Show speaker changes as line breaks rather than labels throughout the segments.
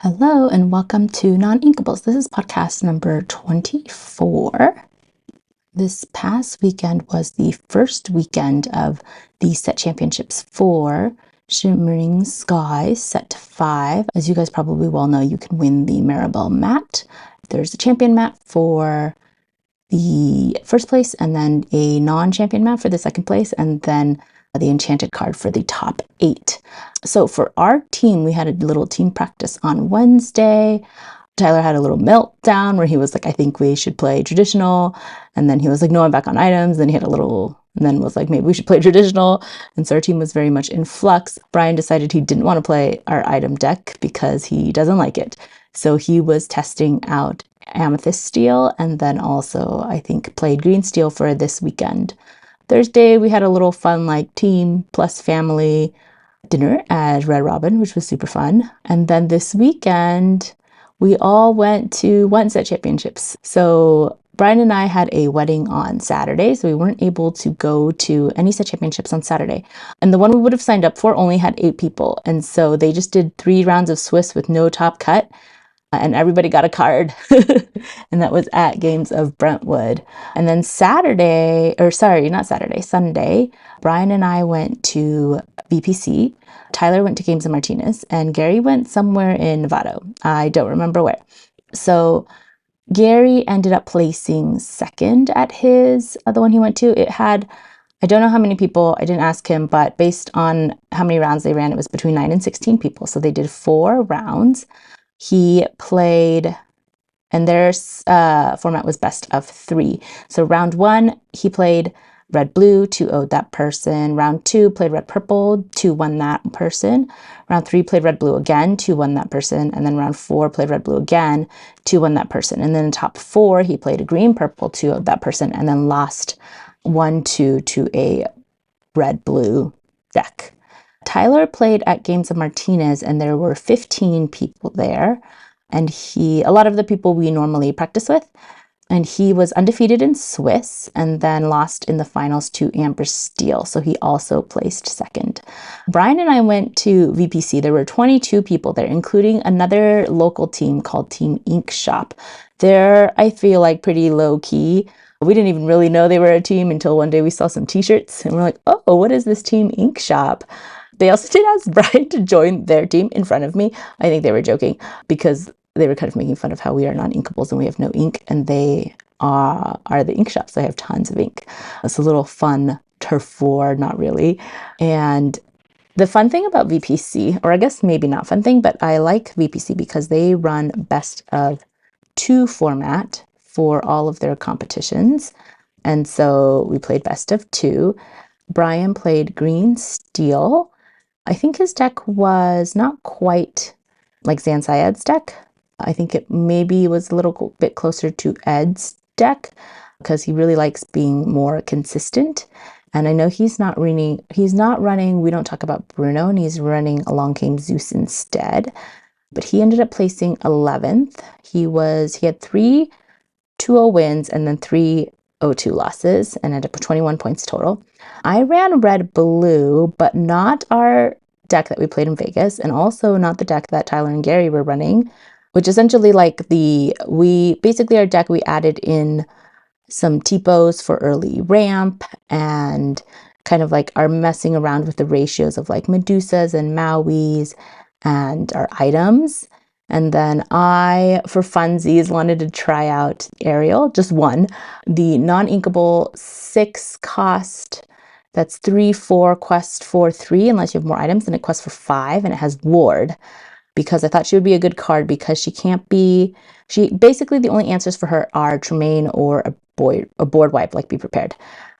Hello and welcome to Non-Inkables. This is podcast number 24. This past weekend was the first weekend of the set championships for Shimmering Skies set 5. As you guys probably well know, you can win the Maribel mat. There's a champion mat for the first place, and then a non-champion mat for the second place, and then the enchanted card for the top 8. So for our team, we had a little team practice on Wednesday. Tyler had a little meltdown where he was like, I think we should play traditional. And then he was like, no, I'm back on items. Then he had a little, and then was like, maybe we should play traditional. And so our team was very much in flux. Brian decided he didn't want to play our item deck because he doesn't like it. So he was testing out Amethyst Steel, and then also I think played Green Steel for this weekend. Thursday we had a little fun like team plus family dinner at Red Robin, which was super fun. And then this weekend we all went to one set championships. So Brian and I had a wedding on Saturday, so we weren't able to go to any set championships on Saturday. And the one we would have signed up for only had 8 people. And so they just did 3 rounds of Swiss with no top cut. And everybody got a card. And that was at Games of Brentwood. And then Sunday, Brian and I went to VPC. Tyler went to Games of Martinez, and Gary went somewhere in Nevada. I don't remember where. So Gary ended up placing second at the one he went to. It had, I don't know how many people, I didn't ask him, but based on how many rounds they ran, it was between 9 and 16 people. So they did 4 rounds. He played, and their format was best of 3. So round 1, he played red-blue, 2-0'd that person. Round 2, played red-purple, 2-1 that person. Round 3, played red-blue again, 2-1 that person. And then round 4, played red-blue again, 2-1 that person. And then in top 4, he played a green-purple, 2-0'd that person, and then lost 1-2 to a red-blue deck. Tyler played at Games of Martinez, and there were 15 people there. And a lot of the people we normally practice with. And he was undefeated in Swiss and then lost in the finals to Amber Steele. So he also placed second. Brian and I went to VPC. There were 22 people there, including another local team called Team Ink Shop. They're, I feel like, pretty low key. We didn't even really know they were a team until one day we saw some t-shirts and we're like, oh, what is this Team Ink Shop? They also did ask Brian to join their team in front of me. I think they were joking because they were kind of making fun of how we are non-inkables and we have no ink, and they are the ink shops. They have tons of ink. It's a little fun turf war, not really. And the fun thing about VPC, or I guess maybe not fun thing, but I like VPC because they run best of 2 format for all of their competitions. And so we played best of 2. Brian played Green Steel. I think his deck was not quite like Zan Syed's deck. I think it maybe was a little bit closer to Ed's deck because he really likes being more consistent. And I know he's not running, We Don't Talk About Bruno, and he's running Along Came Zeus instead. But he ended up placing 11th. He had 3 2-0 wins and then 3 0-2 losses, and ended up with 21 points total. I ran red-blue, but not our deck that we played in Vegas, and also not the deck that Tyler and Gary were running, which essentially our deck, we added in some typos for early ramp and kind of like are messing around with the ratios of like Medusas and Mauis and our items. And then I, for funsies, wanted to try out Ariel, just one, the non-inkable 6 cost, that's 3-4 quest for 3, unless you have more items, and it quests for 5, and it has Ward, because I thought she would be a good card because basically the only answers for her are Tremaine or a board wipe, like Be Prepared.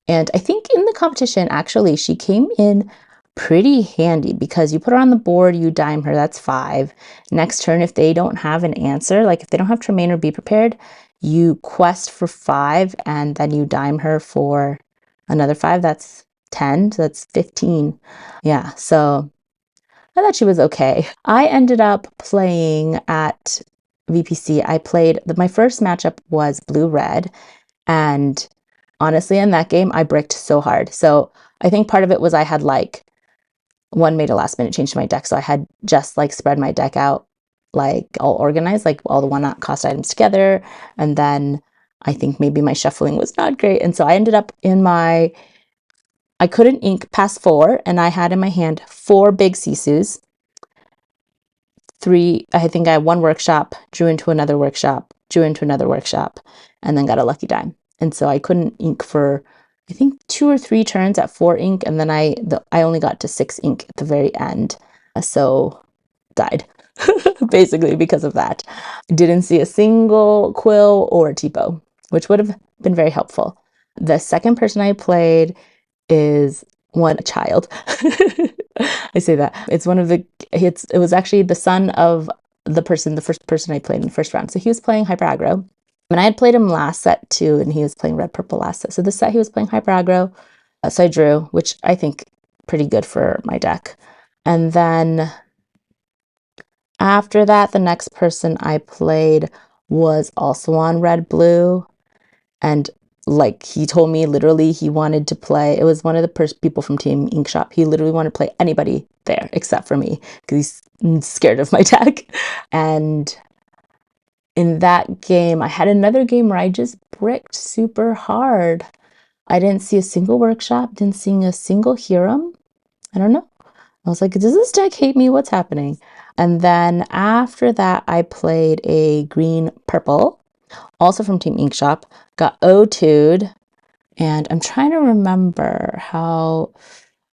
And I think in the competition, actually, she came in pretty handy because you put her on the board, you dime her, that's 5. Next turn, if they don't have an answer, like if they don't have Tremaine or Be Prepared, you quest for 5 and then you dime her for another 5. That's 10, so that's 15. Yeah, so I thought she was okay. I ended up playing at VPC. My first matchup was blue-red, and honestly, in that game, I bricked so hard. So I think part of it was I had made a last minute change to my deck, so I had just spread my deck out like all organized, like all the one cost items together. And then I think maybe my shuffling was not great. And so I ended up I couldn't ink past 4, and I had in my hand 4 big sisus. 3, I think I had 1 workshop, drew into another workshop, drew into another workshop, and then got a lucky dime. And so I couldn't ink for, I think, 2 or 3 turns at 4 ink, and then I only got to 6 ink at the very end. So died, basically because of that. Didn't see a single quill or a TPO, which would have been very helpful. The second person I played is one child. I say that. It was actually the son of the first person I played in the first round. So he was playing hyper aggro. And I had played him last set too, and he was playing red purple last set. So this set he was playing hyper aggro. So I drew, which I think pretty good for my deck. And then after that, the next person I played was also on red blue. And like he told me literally he wanted to play, it was one of the people from Team Ink Shop. He literally wanted to play anybody there except for me because he's scared of my deck. And in that game, I had another game where I just bricked super hard. I didn't see a single workshop, didn't see a single Hiram. I don't know. I was like, does this deck hate me? What's happening? And then after that, I played a green purple, also from Team Ink Shop, got O2'd, and I'm trying to remember how,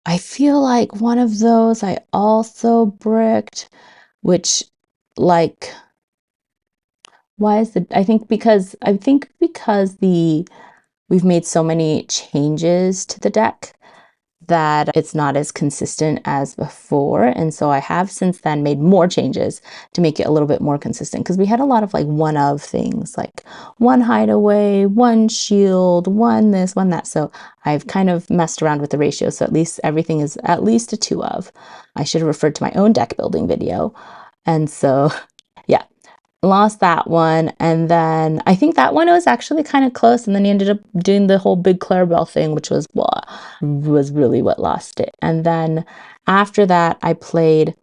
I feel like one of those I also bricked, which like, why is the, I think because we've made so many changes to the deck that it's not as consistent as before. And so I have since then made more changes to make it a little bit more consistent, because we had a lot of like one of things, like 1 hideaway, 1 shield, 1 this, 1 that. So I've kind of messed around with the ratio. So at least everything is at least a 2 of. I should have referred to my own deck building video. And so yeah, lost that one. And then I think that one was actually kind of close, and then he ended up doing the whole big Clarabelle thing, which was really what lost it. And then after that, I played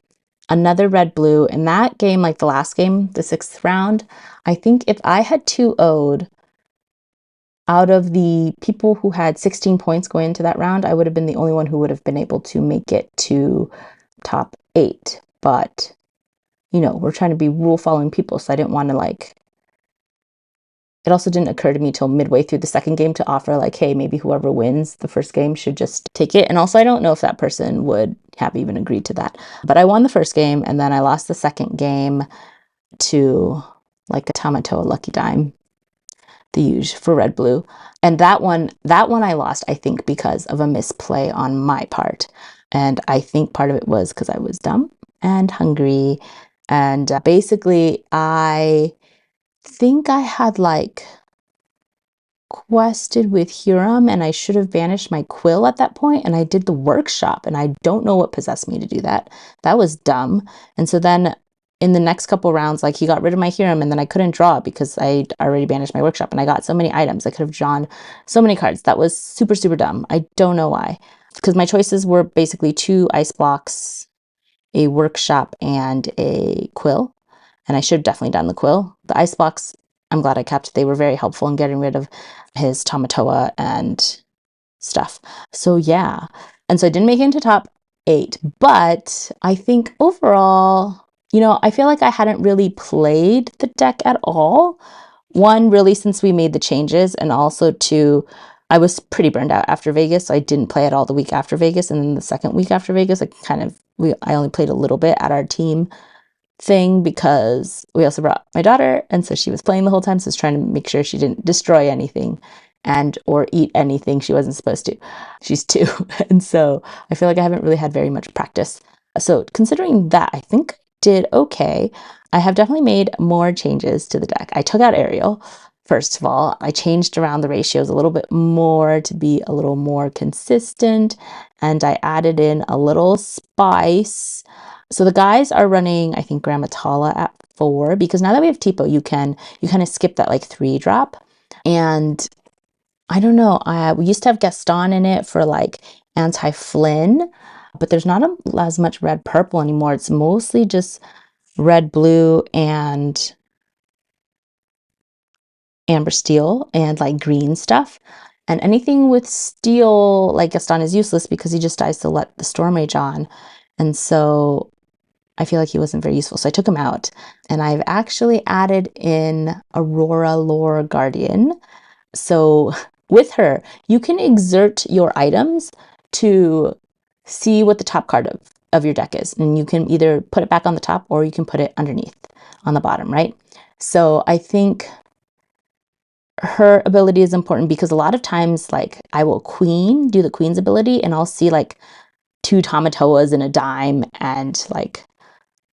another red blue. In that game, like the last game, the 6th round, I think if I had 2-0'd out of the people who had 16 points going into that round, I would have been the only one who would have been able to make it to top 8. But you know, we're trying to be rule following people. So I didn't want to like, it also didn't occur to me till midway through the second game to offer like, hey, maybe whoever wins the first game should just take it. And also I don't know if that person would have even agreed to that. But I won the first game, and then I lost the second game to like a Tamatoa lucky dime, the huge for red blue. And that one I lost, I think, because of a misplay on my part. And I think part of it was because I was dumb and hungry. And basically, I think I had like quested with Huram, and I should have banished my quill at that point, and I did the workshop, and I don't know what possessed me to do that. That was dumb. And so then in the next couple rounds, like he got rid of my Huram, and then I couldn't draw because I already banished my workshop, and I got so many items. I could have drawn so many cards. That was super, super dumb. I don't know why. Because my choices were basically 2 ice blocks, a workshop, and a quill. And I should have definitely done the quill. The ice blocks, I'm glad I kept. They were very helpful in getting rid of his Tamatoa and stuff. So yeah. And so I didn't make it into top 8. But I think overall, you know, I feel like I hadn't really played the deck at all. 1, really, since we made the changes, and also 2, I was pretty burned out after Vegas, so I didn't play at all the week after Vegas. And then the second week after Vegas, I only played a little bit at our team thing because we also brought my daughter, and so she was playing the whole time. So I was trying to make sure she didn't destroy anything and or eat anything she wasn't supposed to. She's 2, and so I feel like I haven't really had very much practice. So considering that, I think I did okay. I have definitely made more changes to the deck. I took out Ariel. First of all, I changed around the ratios a little bit more to be a little more consistent, and I added in a little spice. So the guys are running, I think, Grammatala at 4, because now that we have Tipo, you kind of skip that like 3 drop. And I don't know, we used to have Gaston in it for like anti-Flynn, but there's not as much red purple anymore. It's mostly just red, blue, and amber steel and like green stuff. And anything with steel, like Gaston, is useless because he just dies to let the Storm Rage on. And so I feel like he wasn't very useful. So I took him out. And I've actually added in Aurora Lore Guardian. So with her, you can exert your items to see what the top card of your deck is. And you can either put it back on the top or you can put it underneath on the bottom, right? So I think her ability is important because a lot of times, like, I will do the queen's ability, and I'll see like 2 Tamatoas and a dime and like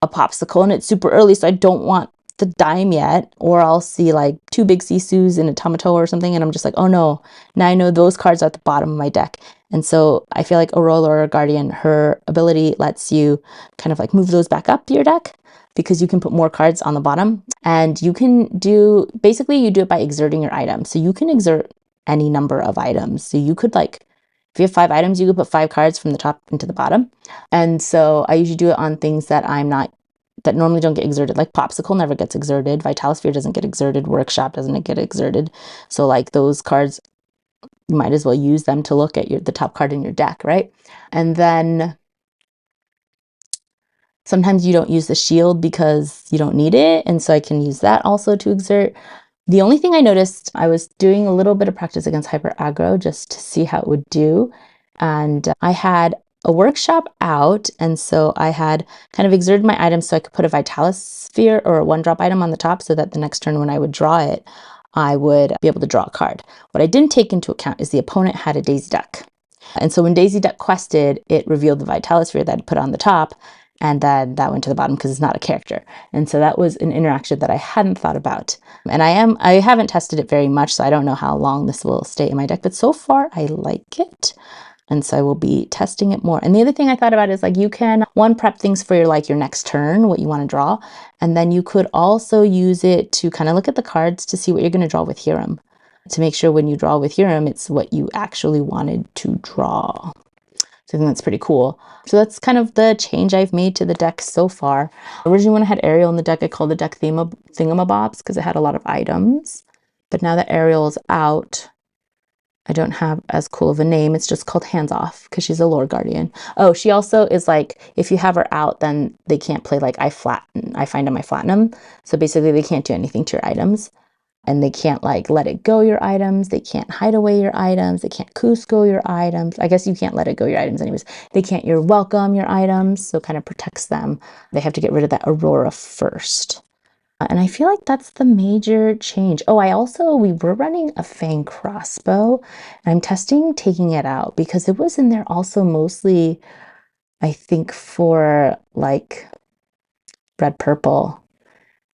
a popsicle, and it's super early, so I don't want the dime yet. Or I'll see like 2 big Sisus and a Tamatoa or something, and I'm just like, oh no, now I know those cards are at the bottom of my deck. And so I feel like Aurora or Guardian, her ability lets you kind of like move those back up your deck because you can put more cards on the bottom. And you can do, basically you do it by exerting your item. So you can exert any number of items. So you could like, if you have 5 items, you could put 5 cards from the top into the bottom. And so I usually do it on things that that normally don't get exerted. Like Popsicle never gets exerted. Vitalisphere doesn't get exerted. Workshop doesn't get exerted. So like those cards, you might as well use them to look at the top card in your deck, right? And then sometimes you don't use the shield because you don't need it. And so I can use that also to exert. The only thing I noticed, I was doing a little bit of practice against Hyper Aggro just to see how it would do. And I had a workshop out, and so I had kind of exerted my items so I could put a Vitalisphere or a 1-drop item on the top so that the next turn when I would draw it, I would be able to draw a card. What I didn't take into account is the opponent had a Daisy Duck. And so when Daisy Duck quested, it revealed the Vitalisphere that I'd put on the top, and then that went to the bottom because it's not a character. And so that was an interaction that I hadn't thought about. And I haven't tested it very much, so I don't know how long this will stay in my deck, but so far I like it. And so I will be testing it more. And the other thing I thought about is like you can prep things for your next turn, what you want to draw. And then you could also use it to kind of look at the cards to see what you're going to draw with Hiram, to make sure when you draw with Hiram, it's what you actually wanted to draw. So I think that's pretty cool. So that's kind of the change I've made to the deck so far. Originally when I had Ariel in the deck, I called the deck Thingamabobs because it had a lot of items. But now that Ariel's out, I don't have as cool of a name. It's just called Hands Off because she's a Lore Guardian. Oh, she also is like, if you have her out, then they can't play like I find them, I flatten them. So basically they can't do anything to your items. And they can't like let it go your items. They can't hide away your items. They can't Cusco your items. I guess you can't let it go your items anyways. They can't You're Welcome your items. So it kind of protects them. They have to get rid of that Aurora first. And I feel like that's the major change. Oh, we were running a Fang crossbow, and I'm testing taking it out because it was in there also mostly, I think, for like red purple.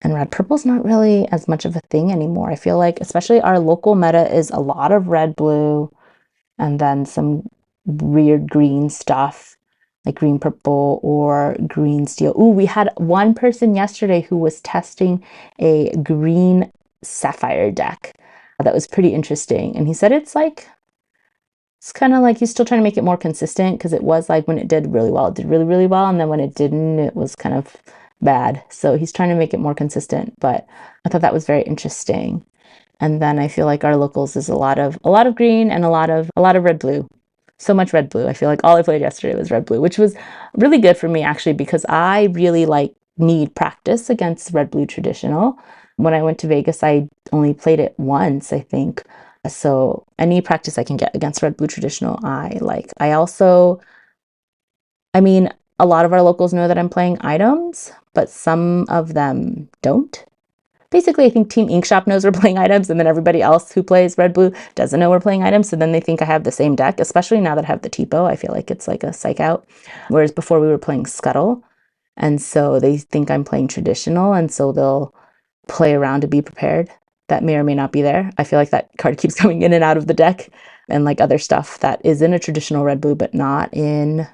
And red purple's not really as much of a thing anymore. I feel like, especially our local meta is a lot of red, blue, and then some weird green stuff, like green, purple, or green steel. Ooh, we had one person yesterday who was testing a green sapphire deck. That was pretty interesting. And he said it's kind of like he's still trying to make it more consistent because it was like when it did really well, it did really, really well. And then when it didn't, it was kind of bad. So he's trying to make it more consistent, but I thought that was very interesting. And then I feel like our locals is a lot of green and a lot of red blue. So much red blue. I feel like all I played yesterday was red blue, which was really good for me actually because I really need practice against red blue traditional. When I went to Vegas, I only played it once, I think. So any practice I can get against red blue traditional, I like. I mean, a lot of our locals know that I'm playing items, but some of them don't. Basically, I think Team Inkshop knows we're playing items, and then everybody else who plays red blue doesn't know we're playing items, so then they think I have the same deck, especially now that I have the Tipo. I feel like it's like a psych out. Whereas before we were playing Scuttle, and so they think I'm playing traditional, and so they'll play around to be prepared. That may or may not be there. I feel like that card keeps coming in and out of the deck, and like other stuff that is in a traditional red blue, but not in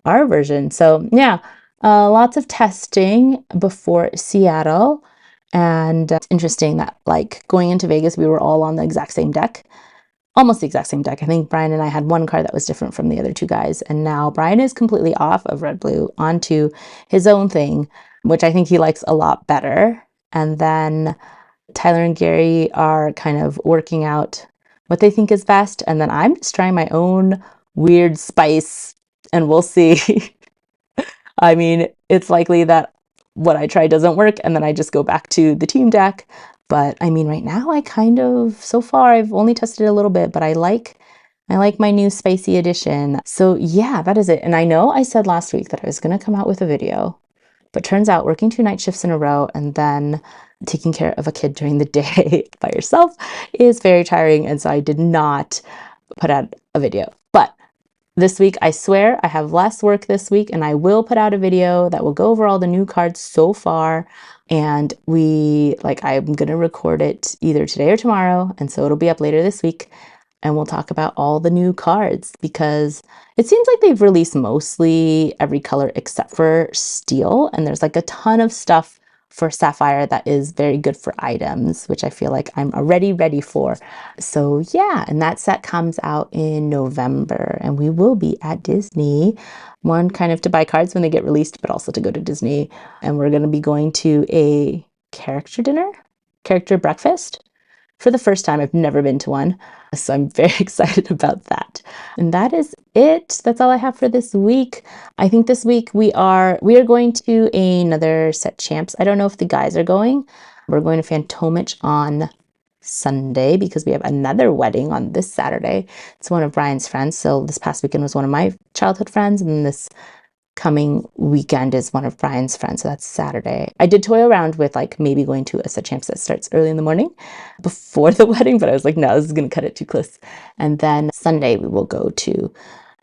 our version. So yeah, lots of testing before Seattle. And it's interesting that like going into Vegas, we were all on the exact same deck, almost the exact same deck. I think Brian and I had one card that was different from the other 2 guys. And now Brian is completely off of red blue onto his own thing. which I think he likes a lot better. And then Tyler and Gary are kind of working out what they think is best. And then I'm just trying my own weird spice, and we'll see. I mean, it's likely that what I try doesn't work, and then I just go back to the team deck. But I mean, right now, so far, I've only tested it a little bit, but I like my new spicy edition. So yeah, that is it. And I know I said last week that I was going to come out with a video, but turns out working 2 night shifts in a row and then taking care of a kid during the day by yourself is very tiring. And so I did not put out a video. But this week, I swear I have less work this week, and I will put out a video that will go over all the new cards so far. And I'm going to record it either today or tomorrow. And so it'll be up later this week. And we'll talk about all the new cards because it seems like they've released mostly every color except for steel. And there's like a ton of stuff for sapphire that is very good for items, which I feel like I'm already ready for. So yeah, and that set comes out in November, and we will be at Disney. One, kind of to buy cards when they get released, but also to go to Disney. And we're going to be going to a character breakfast. For the first time, I've never been to one, so I'm very excited about that. And that is it. That's all I have for this week. I think this week we are going to another Set Champs. I don't know if the guys are going. We're going to Fantomich on Sunday because we have another wedding on this Saturday. It's one of Brian's friends. So this past weekend was one of my childhood friends, and this coming weekend is one of Brian's friends, so that's Saturday. I did toy around with like maybe going to a Set Champs that starts early in the morning before the wedding, but I was like, no, this is going to cut it too close. And then Sunday we will go to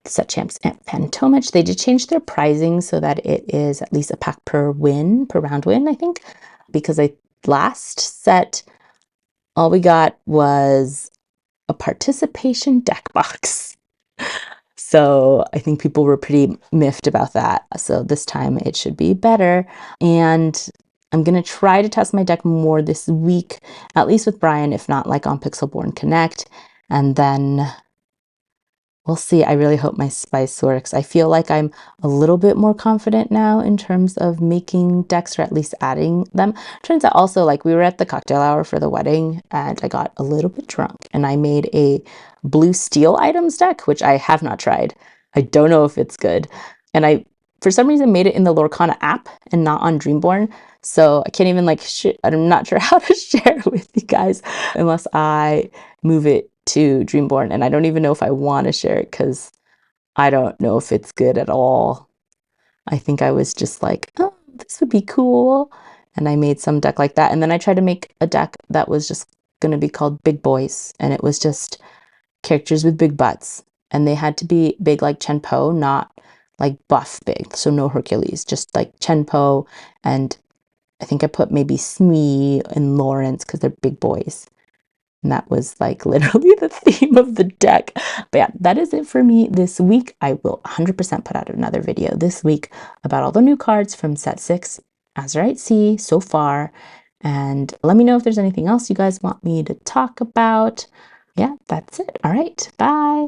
Set Champs at Fantomich. They did change their pricing so that it is at least a pack per round win, I think, because last set all we got was a participation deck box. So I think people were pretty miffed about that. So this time it should be better. And I'm going to try to test my deck more this week, at least with Brian, if not like on Pixelborn Connect. And then we'll see. I really hope my spice works. I feel like I'm a little bit more confident now in terms of making decks, or at least adding them. Turns out also, like, we were at the cocktail hour for the wedding and I got a little bit drunk and I made a blue steel items deck, which I have not tried. I don't know if it's good. And I, for some reason, made it in the Lorcana app and not on Dreamborn. So I can't even I'm not sure how to share it with you guys unless I move it to Dreamborn, and I don't even know if I want to share it because I don't know if it's good at all. I think I was just like, oh, this would be cool, and I made some deck like that, and then I tried to make a deck that was just going to be called Big Boys, and it was just characters with big butts, and they had to be big like Chenpo, not like buff big, so no Hercules, just like Chenpo, and I think I put maybe Smee and Lawrence because they're big boys. And that was like literally the theme of the deck. But yeah, that is it for me this week. I will 100% put out another video this week about all the new cards from set 6 Azurite Sea so far. And let me know if there's anything else you guys want me to talk about. Yeah, that's it. All right, bye.